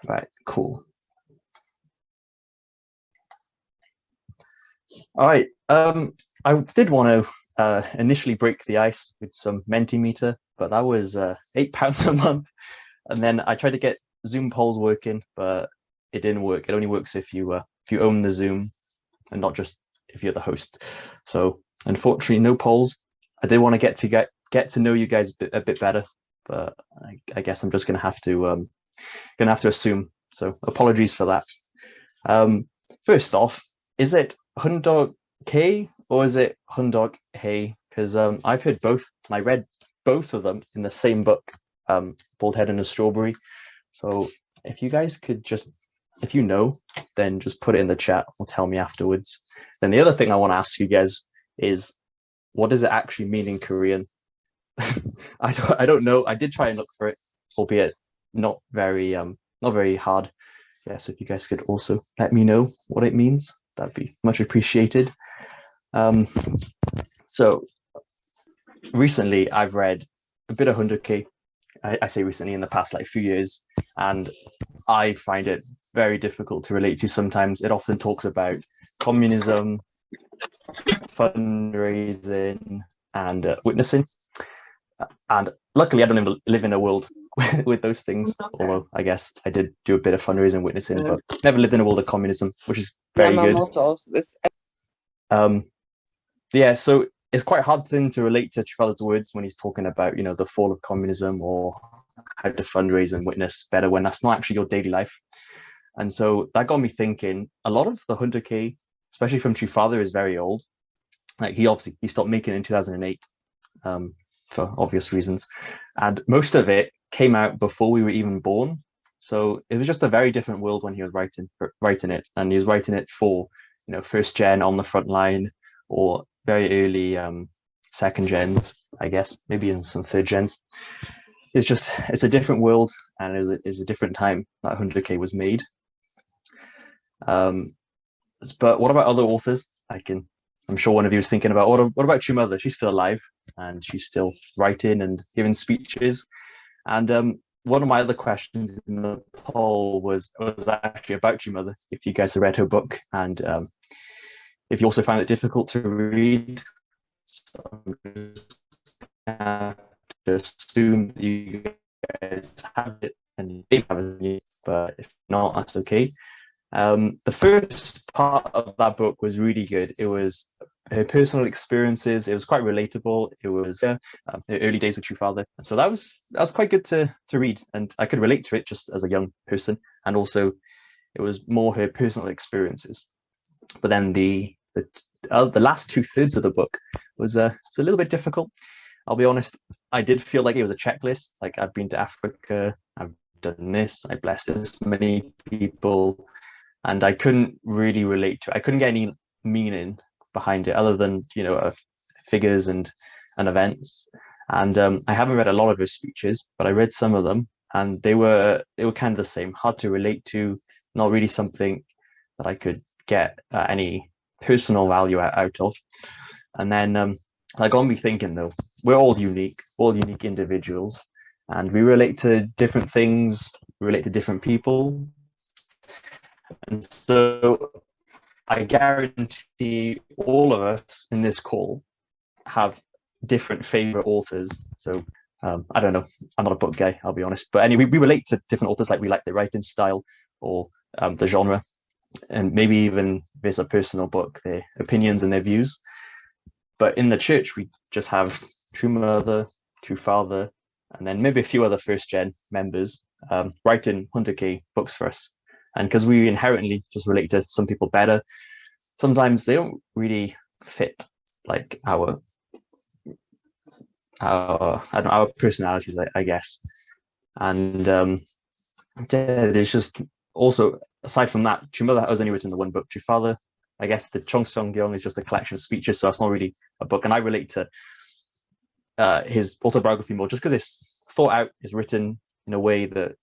Right, cool. All right. I did want to initially break the ice with some Mentimeter, but that was £8 a month. And then I tried to get Zoom polls working, but it didn't work. It only works if you own the Zoom and not just if you're the host. So unfortunately, no polls. I did want to get to know you guys a bit better, but I guess I'm just gonna have to assume. So apologies for that. Um, First off, is it Hundog K or is it Hundog Hey? Because I've heard both, and I read both of them in the same book, Bald Head and a Strawberry. So if you guys could just, if you know, then just put it in the chat or tell me afterwards. Then the other thing I want to ask you guys is, what does it actually mean in Korean? I don't know. I did try and look for it, albeit not very hard. Yeah, so if you guys could also let me know what it means, that'd be much appreciated. Um, so recently I've read a bit of 100K. I say recently, in the past like few years, and I find it very difficult to relate to sometimes. It often talks about communism, fundraising, and witnessing. And luckily, I don't live in a world with those things. Although I guess I did do a bit of fundraising, witnessing, but never lived in a world of communism, which is very good. Yeah, so it's quite hard thing to relate to Trafalgar's words when he's talking about, the fall of communism or how to fundraise and witness better when that's not actually your daily life. And so that got me thinking. A lot of the 100K, especially from Trafalgar, is very old. Like he stopped making it in 2008. For obvious reasons, and most of it came out before we were even born. So it was just a very different world when he was writing it, and he was writing it for first gen on the front line, or very early second gens, I guess, maybe in some third gens. It's a different world, and it's a different time that 100K was made. But what about other authors? I'm sure one of you was thinking about, what about your mother? She's still alive and she's still writing and giving speeches. And one of my other questions in the poll was actually about your mother, if you guys have read her book, and if you also find it difficult to read. So I'm just to assume that you guys have it and you have it, but if not, that's okay. The first part of that book was really good. It was her personal experiences. It was quite relatable. It was her early days with Trafalgar. So that was quite good to read, and I could relate to it just as a young person. And also, it was more her personal experiences. But then the last 2/3 of the book was it's a little bit difficult. I'll be honest. I did feel like it was a checklist. Like, I've been to Africa, I've done this, I blessed this many people. And I couldn't really relate to it. I couldn't get any meaning behind it other than, figures and events. And I haven't read a lot of her speeches, but I read some of them, and they were kind of the same. Hard to relate to, not really something that I could get any personal value out of. And then that got me thinking, though, we're all unique individuals, and we relate to different things, we relate to different people. And so I guarantee all of us in this call have different favorite authors. So I don't know. I'm not a book guy, I'll be honest. But anyway, we relate to different authors. Like, we like their writing style or the genre. And maybe even there's a personal book, their opinions and their views. But in the church, we just have True Mother, True Father, and then maybe a few other first gen members writing 100K books for us. And because we inherently just relate to some people better, sometimes they don't really fit like our personalities, I guess. And there's just also, aside from that, True Mother was only written the one book. True Father, I guess the Cheongseong is just a collection of speeches, so it's not really a book. And I relate to his autobiography more just because it's thought out, it's written in a way that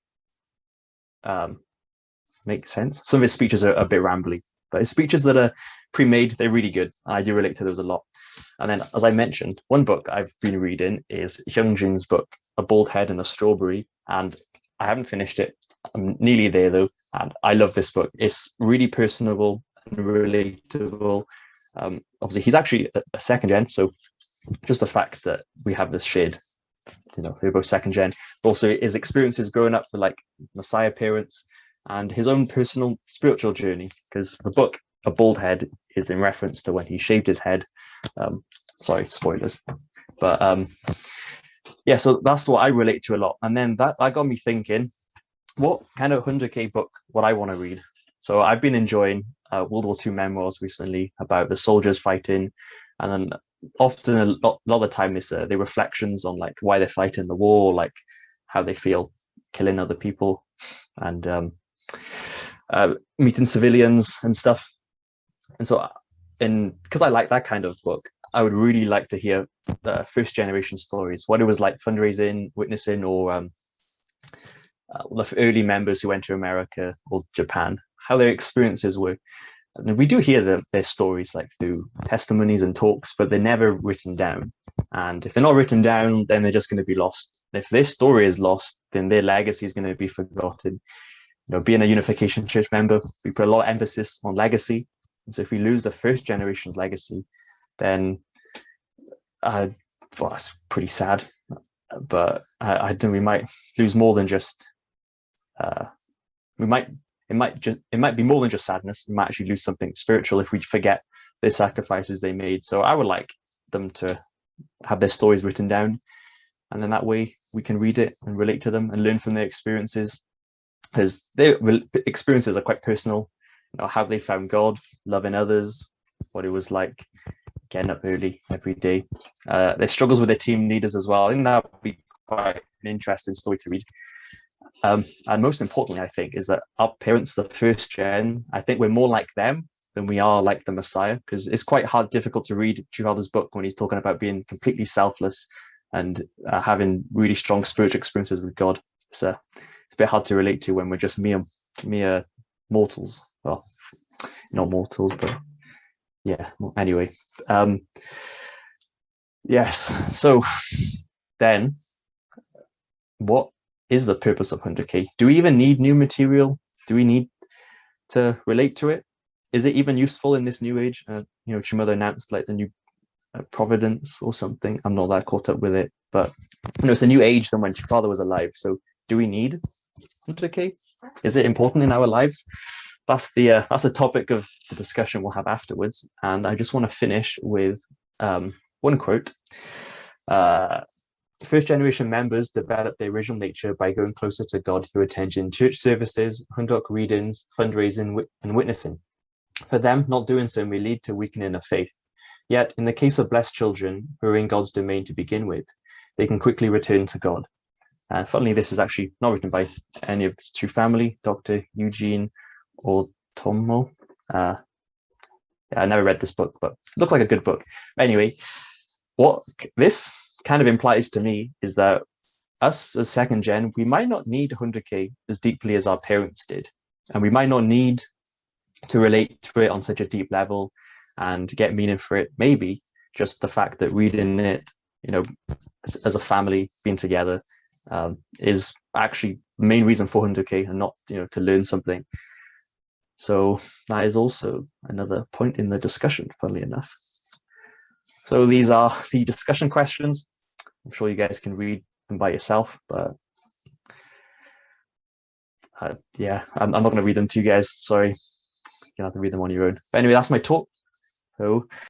makes sense. Some of his speeches are a bit rambly, but his speeches that are pre-made, they're really good. I do relate to those a lot. And then, as I mentioned, one book I've been reading is Hyunjin's book, A Bald Head and a Strawberry, and I haven't finished it. I'm nearly there though, and I love this book. It's really personable and relatable. Obviously, he's actually a second gen, so just the fact that we have this shared, we're both second gen, but also his experiences growing up with like Messiah parents and his own personal spiritual journey. Because the book, A Bald Head, is in reference to when he shaved his head. Sorry, spoilers, but yeah, so that's what I relate to a lot. And then that got me thinking, what kind of 100K book would I want to read? So I've been enjoying World War II memoirs recently about the soldiers fighting, and then often a lot of the time it's they reflections on like why they're fighting the war, like how they feel killing other people, and meeting civilians and stuff. And so, because I like that kind of book, I would really like to hear the first generation stories, what it was like fundraising, witnessing, or the early members who went to America or Japan, how their experiences were. And we do hear their stories like through testimonies and talks, but they're never written down. And if they're not written down, then they're just going to be lost. If their story is lost, then their legacy is going to be forgotten. Being a Unification Church member, we put a lot of emphasis on legacy. And so if we lose the first generation's legacy, then well, that's pretty sad. But I think we might lose more than just it might be more than just sadness. We might actually lose something spiritual if we forget the sacrifices they made. So I would like them to have their stories written down, and then that way we can read it and relate to them and learn from their experiences, because their experiences are quite personal. How they found God, loving others, what it was like getting up early every day, their struggles with their team leaders as well. I think that would be quite an interesting story to read. And most importantly, I think, is that our parents, the first gen, I think we're more like them than we are like the Messiah, because it's quite difficult to read Chivalda's book when he's talking about being completely selfless and having really strong spiritual experiences with God. So it's a bit hard to relate to when we're just mere mortals. Well, not mortals, but yeah. Anyway, yes. So then, what is the purpose of 100K? Do we even need new material? Do we need to relate to it? Is it even useful in this new age? Chimother announced like the new Providence or something. I'm not that caught up with it, but it's a new age than when your father was alive. So do we need 100K? Is it important in our lives? That's the topic of the discussion we'll have afterwards. And I just want to finish with one quote. First generation members develop their original nature by going closer to God through attending church services, Hundok readings, fundraising, and witnessing. For them, not doing so may lead to weakening of faith. Yet, in the case of blessed children who are in God's domain to begin with, they can quickly return to God. And funnily, this is actually not written by any of the two family, Dr. Eugene or Tomo. I never read this book, but it looked like a good book. Anyway, what this kind of implies to me is that us as second gen, we might not need 100K as deeply as our parents did. And we might not need to relate to it on such a deep level and get meaning for it. Maybe just the fact that reading it, as a family being together, is actually the main reason for 100K, and not, to learn something. So that is also another point in the discussion, funnily enough. So these are the discussion questions. I'm sure you guys can read them by yourself, but yeah, I'm not going to read them to you guys. Sorry, you have to read them on your own. But anyway, that's my talk. So